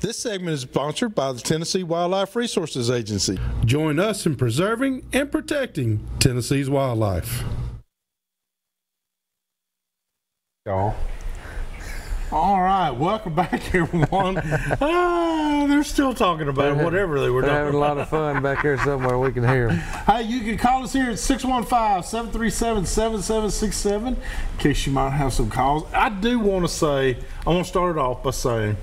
This segment is sponsored by the Tennessee Wildlife Resources Agency. Join us in preserving and protecting Tennessee's wildlife. Y'all. All right, welcome back, everyone. They're still talking about whatever they were They're talking having a lot of fun back here somewhere. We can hear them. Hey, you can call us here at 615-737-7767 in case you might have some calls. I do want to say, I want to start it off by saying,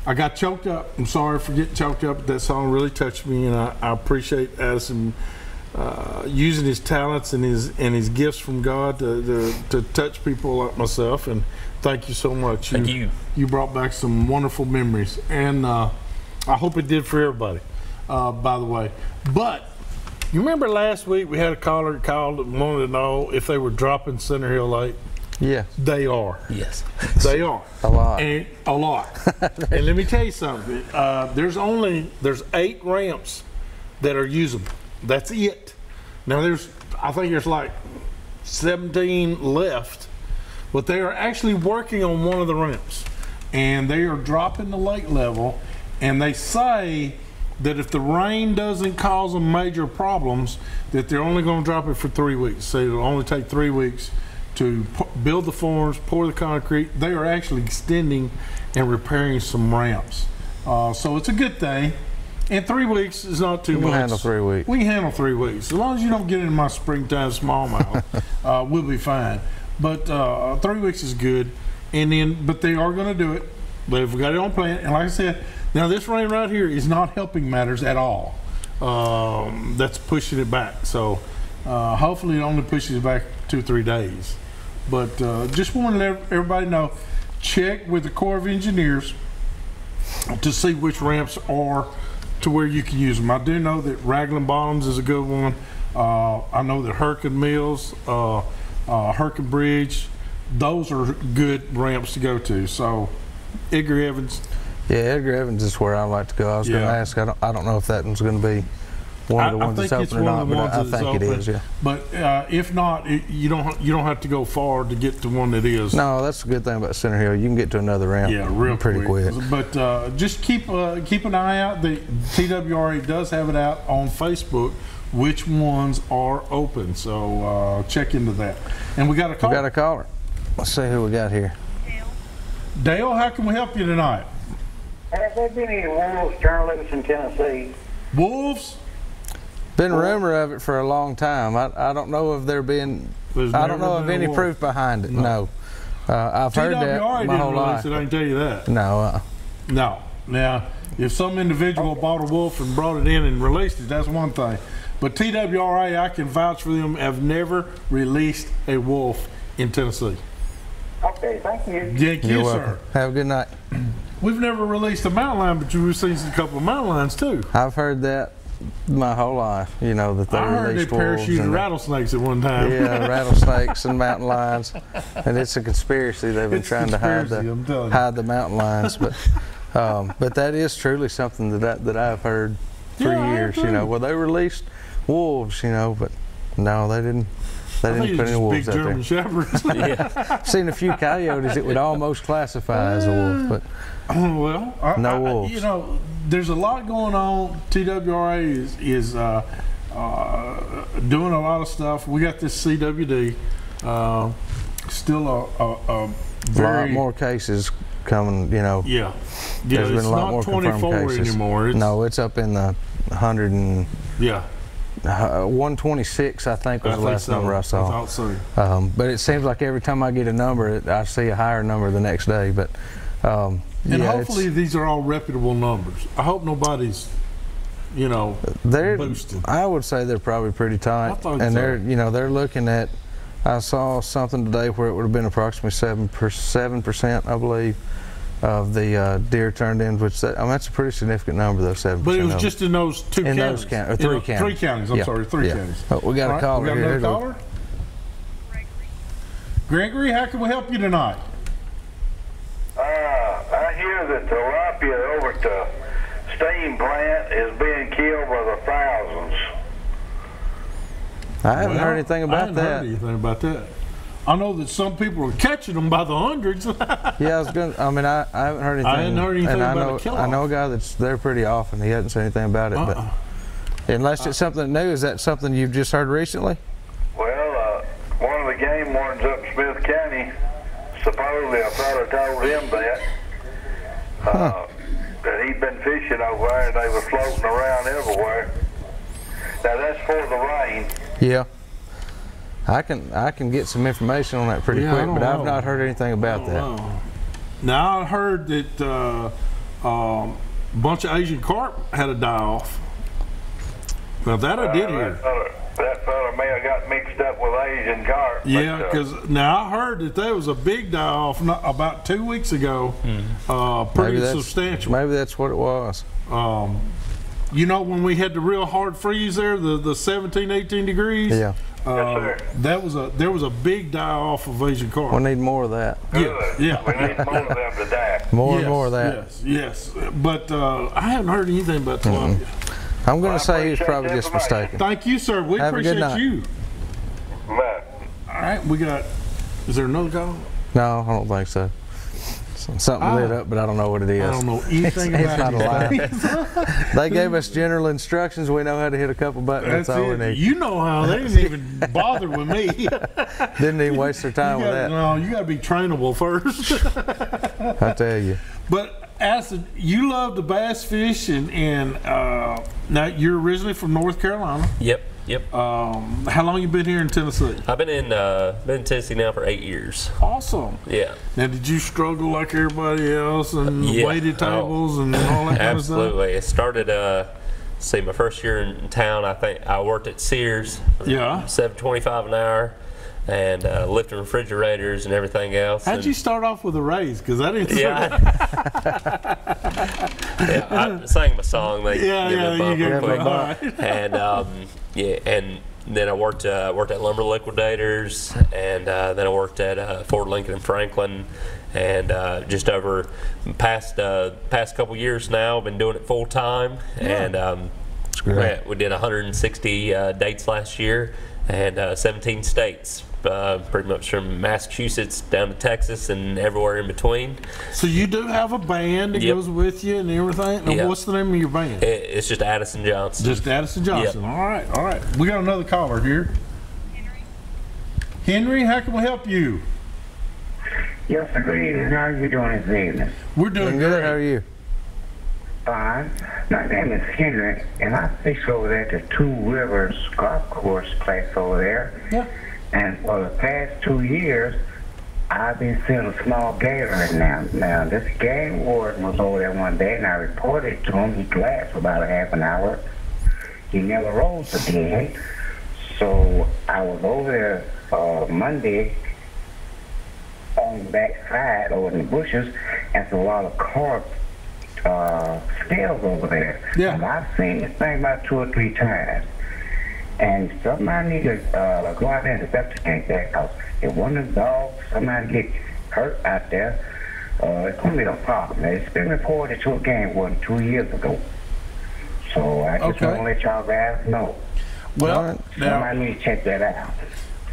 I got choked up. I'm sorry for getting choked up. That song really touched me, and I appreciate Addison using his talents and his gifts from God to touch people like myself. And thank you so much. Thank you. You brought back some wonderful memories, and I hope it did for everybody. By the way, but you remember last week we had a caller that called and wanted to know if they were dropping Center Hill Lake. Yeah, they are. Yes, they are. A lot. And a lot. And let me tell you something. There's 8 ramps that are usable. That's it. Now I think there's like 17 left, but they are actually working on one of the ramps, and they are dropping the lake level. And they say that if the rain doesn't cause them major problems, that they're only going to drop it for 3 weeks. So it'll only take 3 weeks to build the forms, pour the concrete. They are actually extending and repairing some ramps. So it's a good thing. And 3 weeks is not too much. We can handle 3 weeks. We can handle 3 weeks. As long as you don't get into my springtime smallmouth, we'll be fine. But 3 weeks is good. And then, but they are going to do it. They've got it on plan. And like I said, now this rain right here is not helping matters at all. That's pushing it back. So hopefully it only pushes it back 2 or 3 days. But just want to let everybody know, check with the Corps of Engineers to see which ramps are to where you can use them. I do know that Raglan Bottoms is a good one. I know that Hurricane Mills, Hurricane Bridge, those are good ramps to go to. So Edgar Evans. Yeah, Edgar Evans is where I like to go. I was going to ask. I don't know if that one's going to be one of the ones that's open or not, but I think it is. Yeah. But if not, you don't have to go far to get to one that is. No, that's the good thing about Center Hill. You can get to another ramp. Yeah, real pretty quick. But just keep an eye out. The TWRA does have it out on Facebook, which ones are open. So check into that. And we got a caller. We got a caller. Let's see who we got here. Dale, how can we help you tonight? Have there been any wolves turned loose in Tennessee? Wolves? Been rumor of it for a long time. I don't know if there been. I don't know of any proof behind it. No. I've heard that my whole life. I can tell you that. No. No. Now, if some individual bought a wolf and brought it in and released it, that's one thing. But TWRA, I can vouch for them, have never released a wolf in Tennessee. Okay, thank you. Thank you, sir. Have a good night. We've never released a mountain lion, but you've seen a couple of mountain lions too. I've heard that my whole life, you know, that they released wolves. I heard they parachuted rattlesnakes at one time. Yeah, rattlesnakes and mountain lions, and it's a conspiracy. They've been trying to hide the mountain lions, but that is truly something that I've heard for years. You know, well, they released wolves, you know, but no, they didn't. They didn't put any wolves out there. Big German shepherds. Yeah, I've seen a few coyotes that would almost classify as a wolf, but well, no wolves. You know, there's a lot going on. TWRA is doing a lot of stuff. We got this CWD. Still a lot more cases coming. You know. Yeah. There's been a lot more confirmed 24 cases anymore. No, it's up in the 100 and. Yeah. 126, I think, was the last number I saw. I thought so. But it seems like every time I get a number, I see a higher number the next day. But and hopefully these are all reputable numbers. I hope nobody's, you know, boosted. I would say they're probably pretty tight, and they're looking at. I saw something today where it would have been approximately 7%, I believe, of the deer turned in, which that's a pretty significant number, though. 7%. But it was just in those two counties. Those counties, three counties. 3 counties. I'm sorry, 3 counties. Oh, we got a caller here. We got another caller. Gregory, how can we help you tonight? I hear that tilapia over at the steam plant is being killed by the thousands. I haven't heard anything about that. I haven't heard anything about that. I know that some people are catching them by the hundreds. Yeah, I haven't heard anything. I hadn't heard anything about a kill-off. I know a guy that's there pretty often. He hasn't said anything about it, but unless it's something new, is that something you've just heard recently? Well, one of the game wardens up in Smith County, supposedly I thought I told him that he'd been fishing over there and they were floating around everywhere. Now that's for the rain. Yeah. I can get some information on that pretty quick, but I've not heard anything about that. Now I heard that a bunch of Asian carp had a die-off. Now that I did hear. That fella may have got mixed up with Asian carp. Yeah, because now I heard that there was a big die-off about 2 weeks ago, pretty substantial. Maybe that's what it was. You know, when we had the real hard freeze there, the 17, 18 degrees. Yeah. There was a big die-off of Asian carp. We need more of that. Yeah. We need more of them to die. More and more of that. Yes. But I haven't heard anything about tilapia. I'm going to say he was probably just mistaken. Thank you, sir. We appreciate you. Bye. All right, is there another call? No, I don't think so. Something lit up, but I don't know what it is. I don't know anything about it. They gave us general instructions. We know how to hit a couple buttons. That's all we need. You know how. They didn't even bother with me. Didn't even waste their time with that. No, you got to be trainable first. I tell you. But Addison, you love the bass fish, and now you're originally from North Carolina. Yep. How long you been here in Tennessee? I've been in Tennessee now for 8 years. Awesome. Yeah. Now, did you struggle like everybody else and waited tables and all that kind of stuff? Absolutely. It started. My first year in town, I think I worked at Sears. Yeah. $7.25 an hour, and lifting refrigerators and everything else. How'd you start off with a raise? Because I didn't. I sang my song. They give me a bump quick. And then I worked at Lumber Liquidators, and then I worked at Ford Lincoln and Franklin, and just over past couple years now, I've been doing it full time, and we did 160 dates last year, and 17 states. Pretty much from Massachusetts down to Texas and everywhere in between. So you do have a band that goes with you and everything? And what's the name of your band? It's just Addison Johnson. Just Addison Johnson. Yep. All right. We got another caller here. Henry, how can we help you? Yes, good evening. How are you doing this evening? We're doing good. How are you? Fine. My name is Henry, and I fish over there at the Two Rivers Golf Course place over there. Yeah. And for the past 2 years, I've been seeing a small gator now. Now, this game warden was over there one day, and I reported to him. He glassed for about a half an hour. He never rose again. So I was over there Monday on the back side over in the bushes, and so a lot of carp scales over there. Yeah. And I've seen this thing about 2 or 3 times. And somebody need to go out there and investigate that, because if one of the dogs, somebody get hurt out there, it's going to be a problem. It's been reported to a game warden 2 years ago. So I just want to let y'all guys know. Well, somebody need to check that out.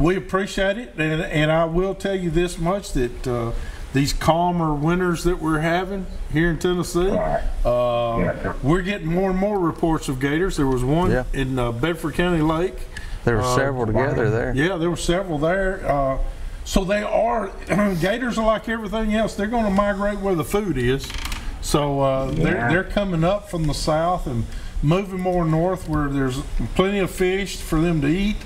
We appreciate it, and I will tell you this much, that these calmer winters that we're having here in Tennessee, we're getting more and more reports of gators. There was one in Bedford County Lake. There were several together there. Yeah, there were several there. So they are, gators are like everything else. They're going to migrate where the food is. So they're coming up from the south and moving more north where there's plenty of fish for them to eat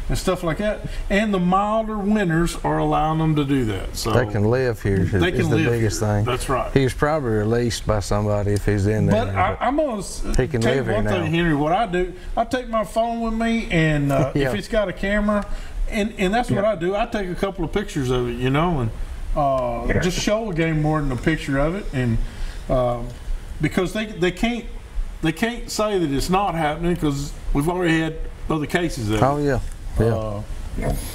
and stuff like that. And the milder winters are allowing them to do that. So they can live here. They can live the biggest thing. That's right. He's probably released by somebody if he's in there. But I'm going to tell you one thing, Henry. What I do, I take my phone with me, and if it's got a camera, and that's what I do. I take a couple of pictures of it, and just show a game warden a picture of it, and because they can't say that it's not happening, because we've already had other cases of it. Oh yeah.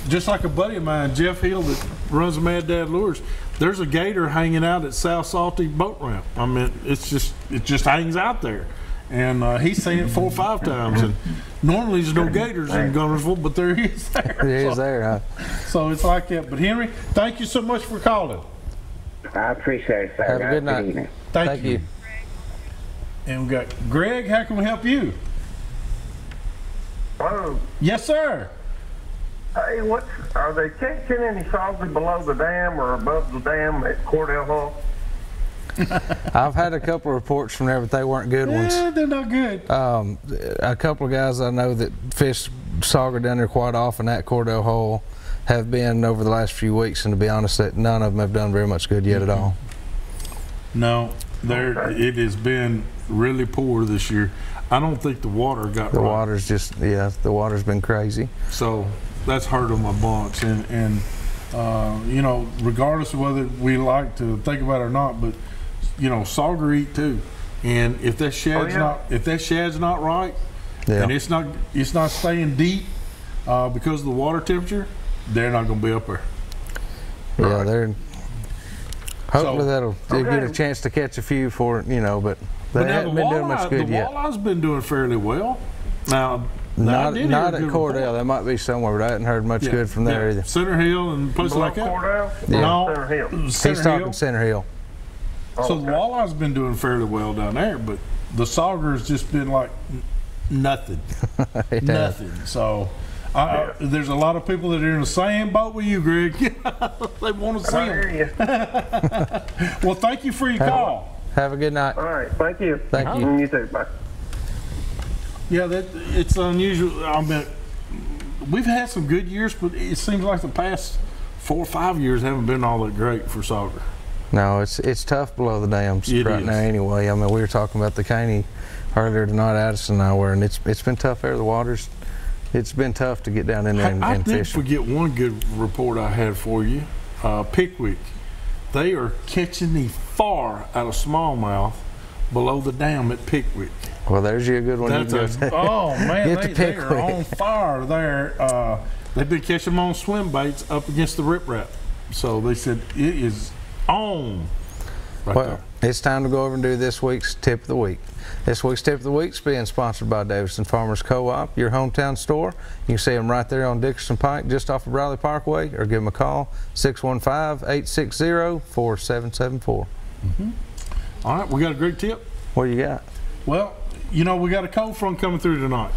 Just like a buddy of mine, Jeff Hill, that runs Mad Dad Lures, there's a gator hanging out at South Salty Boat Ramp. I mean, it just hangs out there, And he's seen it 4 or 5 times. And normally there's no gators in Gunnersville, but there is there. There is there, huh? So it's like that. But Henry, thank you so much for calling. I appreciate it, sir. Have a good night. evening. Thank you. And we got Greg. How can we help you? Hello. Yes, sir. Hey, are they catching any sauger below the dam or above the dam at Cordell Hall? I've had a couple of reports from there, but they weren't good ones. Yeah, they're not good. A couple of guys I know that fish sauger down there quite often at Cordell Hole have been over the last few weeks, and to be honest, that none of them have done very much good yet at all. No, it has been really poor this year. I don't think the water got The right. water's just, yeah, the water's been crazy. So that's hurt on my bunks. And you know, regardless of whether we like to think about it or not, but you know, sauger eat too. And if that shad's not right, Yeah. and it's not staying deep because of the water temperature, they're not going to be up there. Yeah, they're hopefully So- they'll get a chance to catch a few for it, you know, but they haven't been doing much good yet. The walleye's been doing fairly well. Now Not I did hear a at good Cordell. report. That might be somewhere, but I hadn't heard much good from there either. Center Hill and places Below like that. Cordell? Yeah. No, Center Hill. He's Center talking Hill. Center Hill. So the walleye's been doing fairly well down there, but the sauger's just been like nothing. It has. Nothing. So there's a lot of people that are in the same boat with you, Greg. They want to see I them. hear you. Well, thank you for your call. Have a good night. All right, thank you. Thank you. You too, bye. Yeah, it's unusual. I mean, we've had some good years, but it seems like the past 4 or 5 years haven't been all that great for sauger. No, it's tough below the dams It right is. now anyway. I mean, we were talking about the Caney earlier tonight, Addison and I were, and it's been tough there. The water's, it's been tough to get down in there I and did fish. forget one good report I had for you. Pickwick, they are catching the far out of smallmouth below the dam at Pickwick. Well, there's you a good one. That's You can go- oh man, Get to they are Pickwick. on fire there. They've been catching them on swim baits up against the riprap. So they said it is on right Well, there. it's time to go over and do this week's tip of the week. This week's tip of the week is being sponsored by Davidson Farmers Co-op, your hometown store. You can see them right there on Dickerson Pike, just off of Bradley Parkway, or give them a call, 615-860-4774. All right, we got a great tip. What do you got? Well, you know, we got a cold front coming through tonight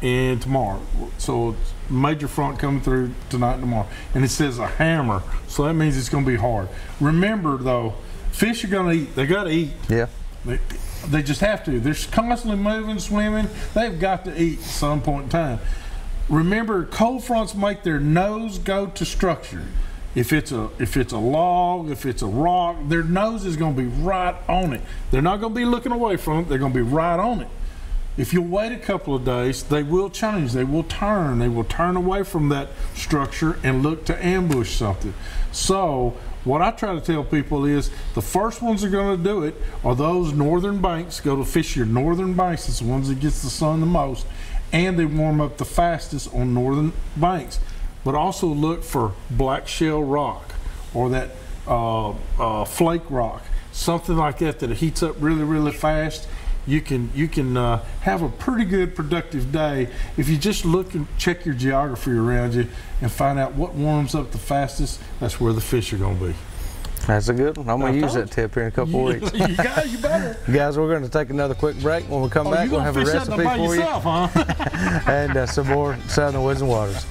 and tomorrow. So it's a major front coming through tonight and tomorrow. And it says a hammer, so that means it's going to be hard. Remember, though, fish are going to eat. They got to eat. Yeah. They just have to. They're constantly moving, swimming. They've got to eat at some point in time. Remember, cold fronts make their nose go to structure. If it's a log, if it's a rock, their nose is going to be right on it. They're not going to be looking away from it. They're going to be right on it. If you wait a couple of days, they will change. They will turn. They will turn away from that structure and look to ambush something. So what I try to tell people is the first ones that are going to do it are those northern banks. Go to fish your northern banks. It's the ones that gets the sun the most, and they warm up the fastest on northern banks. But also look for black shell rock or that flake rock, something like that that heats up really, really fast. You can have a pretty good productive day if you just look and check your geography around you and find out what warms up the fastest. That's where the fish are going to be. That's a good one. I'm going to use that tip here in a couple of weeks. You better. Guys, we're going to take another quick break. When we come back, You we'll gonna have a fish recipe that by for yourself, huh? you and some more Southern Woods and Waters.